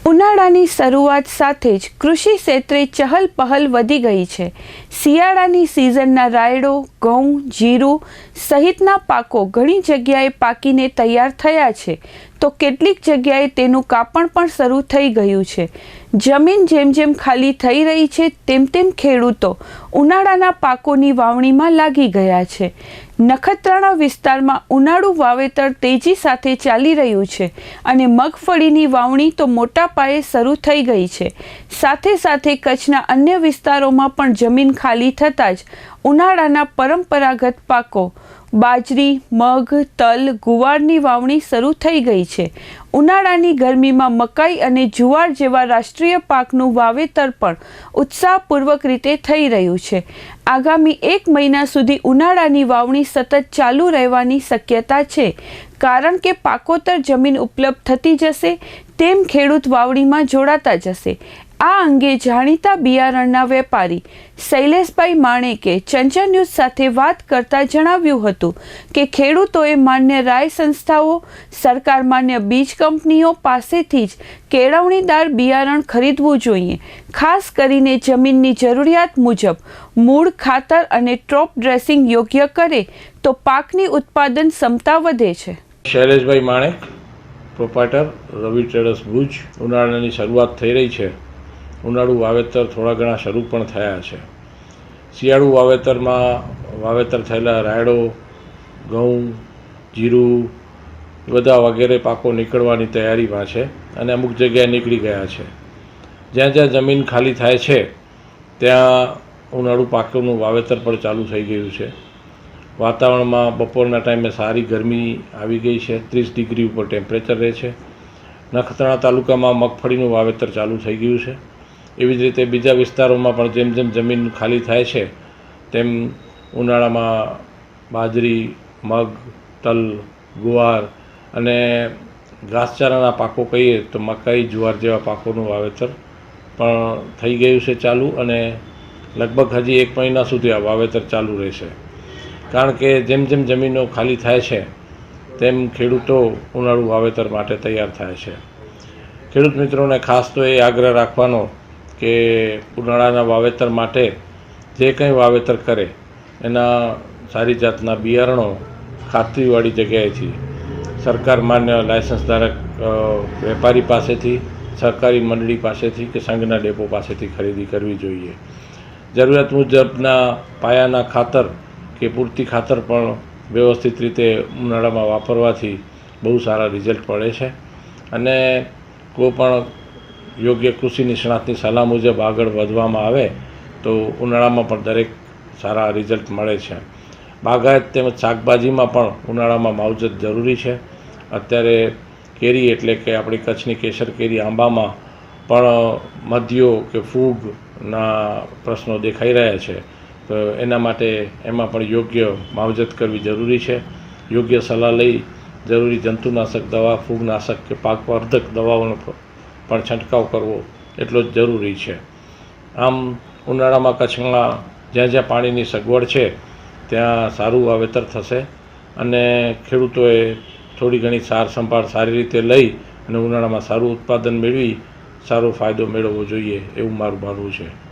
ઉનાળાની શરૂઆત સાથે જ કૃષિ ક્ષેત્રે ચહલપહલ વધી ગઈ છે। શિયાળાની સિઝનના રાયડો, ઘઉં, જીરું સહિતના પાકો ઘણી જગ્યાએ પાકીને તૈયાર થયા છે, તો કેટલીક જગ્યાએ તેનું કાપણ પણ શરૂ થઈ ગયું છે। જમીન જેમ જેમ ખાલી થઈ રહી છે તેમ તેમ ખેડૂતો ઉનાળાના પાકોની વાવણીમાં લાગી ગયા છે। નખત્રાણા વિસ્તારમાં ઉનાળુ વાવેતર તેજી સાથે ચાલી રહ્યું છે અને મગફળીની વાવણી તો મોટા પાયે શરૂ થઈ ગઈ છે। સાથે સાથે કચ્છના અન્ય વિસ્તારોમાં પણ જમીન ખાલી થતાં જ ઉનાળાના પરંપરાગત પાકો બાજરી, મગ, તલ, ગુવારની વાવણી શરૂ થઈ ગઈ છે। ઉનાળાની ગરમીમાં મકાઈ અને જુવાર જેવા રાષ્ટ્રીય પાકનું વાવેતર પણ ઉત્સાહપૂર્વક રીતે થઈ રહ્યું છે। આગામી 1 મહિના સુધી ઉનાળાની વાવણી સતત ચાલુ રહેવાની શક્યતા છે, કારણ કે પાકોતર જમીન ઉપલબ્ધ થતી જશે તેમ ખેડૂત વાવણીમાં જોડાતા જશે। આ અંગે જાણીતા બિયારણના વેપારી શૈલેષભાઈ માણેકે ચંચળ ન્યૂઝ સાથે વાત કરતા જણાવ્યું હતું કે ખેડૂતોએ માન્ય રાય સંસ્થાઓ, સરકાર માન્ય બીજ કંપનીઓ પાસેથી જ કેળવણીદાર બિયારણ ખરીદવું જોઈએ। ખાસ કરીને જમીનની જરૂરિયાત મુજબ મૂળ, ખાતર અને ટ્રોપ ડ્રેસિંગ યોગ્ય કરે તો પાકની ઉત્પાદન ક્ષમતા વધે છે। શૈલેષભાઈ માણેક, પ્રોપ્રાઇટર, રવિ ટ્રેડર્સ ભુજ। ઉનાળાની શરૂઆત થઈ રહી છે। ઉનાળુ વાવેતર થોડા ઘણા શરૂ પણ થયા છે। શિયાળુ વાવેતર થયેલા રાયડો, ઘઉં, જીરું બધા વગેરે પાકો નીકળવાની તૈયારીમાં છે અને અમુક જગ્યાએ નીકળી ગયા છે। જ્યાં જ્યાં જમીન ખાલી થાય છે ત્યાં ઉનાળુ પાકોનું વાવેતર પણ ચાલુ થઈ ગયું છે। વાતાવરણમાં બપોરના ટાઈમે સારી ગરમી આવી ગઈ છે, 30 ડિગ્રી ઉપર ટેમ્પરેચર રહે છે। નખત્રાણા તાલુકામાં મગફળીનું વાવેતર ચાલુ થઈ ગયું છે। એવી જ રીતે બીજા વિસ્તારોમાં પણ જેમ જેમ જમીન ખાલી થાય છે તેમ ઉનાળામાં બાજરી, મગ, તલ, ગુવાર અને ઘાસચારાના પાકો કહીએ તો મકાઈ, જુવાર જેવા પાકોનું વાવેતર પણ થઈ ગયું છે ચાલુ, અને લગભગ હજી 1 મહિના સુધી આ વાવેતર ચાલુ રહેશે, કારણ કે જેમ જેમ જમીનો ખાલી થાય છે તેમ ખેડૂતો ઉનાળુ વાવેતર માટે તૈયાર થાય છે। ખેડૂત મિત્રોને ખાસ તો એ આગ્રહ રાખવાનો કે ઉનાળાના વાવેતર માટે જે કંઈ વાવેતર કરે એના સારી જાતના બિયારણો ખાતરીવાળી જગ્યાએથી સરકાર માન્ય લાયસન્સધારક વેપારી પાસેથી, સહકારી મંડળી પાસેથી કે સંઘના ડેપો પાસેથી ખરીદી કરવી જોઈએ। જરૂરિયાત મુજબના પાયાના ખાતર કે પૂરતી ખાતર પણ વ્યવસ્થિત રીતે ઉનાળામાં વાપરવાથી બહુ સારા રિઝલ્ટ મળે છે અને કોઈ પણ યોગ્ય કૃષિ નિષ્ણાતની સલાહ મુજબ આગળ વધવામાં આવે તો ઉનાળામાં પણ દરેક સારા રિઝલ્ટ મળે છે। બાગાયત તેમજ શાકભાજીમાં પણ ઉનાળામાં માવજત જરૂરી છે। અત્યારે કેરી એટલે કે આપણી કચ્છની કેસર કેરી, આંબામાં પણ મધ્યો કે ફૂગના પ્રશ્નો દેખાઈ રહ્યા છે, તો એના માટે એમાં પણ યોગ્ય માવજત કરવી જરૂરી છે। યોગ્ય સલાહ લઈ જરૂરી જંતુનાશક દવા, ફૂગનાશક કે પાકવર્ધક દવાઓનો પણ છંટકાવ કરવો એટલો જ જરૂરી છે। આમ ઉનાળામાં કચ્છમાં જ્યાં જ્યાં પાણીની સગવડ છે ત્યાં સારું વાવેતર થશે અને ખેડૂતોએ થોડી ઘણી સાર સંભાળ સારી રીતે લઈ અને ઉનાળામાં સારું ઉત્પાદન મેળવી સારો ફાયદો મેળવવો જોઈએ એવું મારું માનવું છે।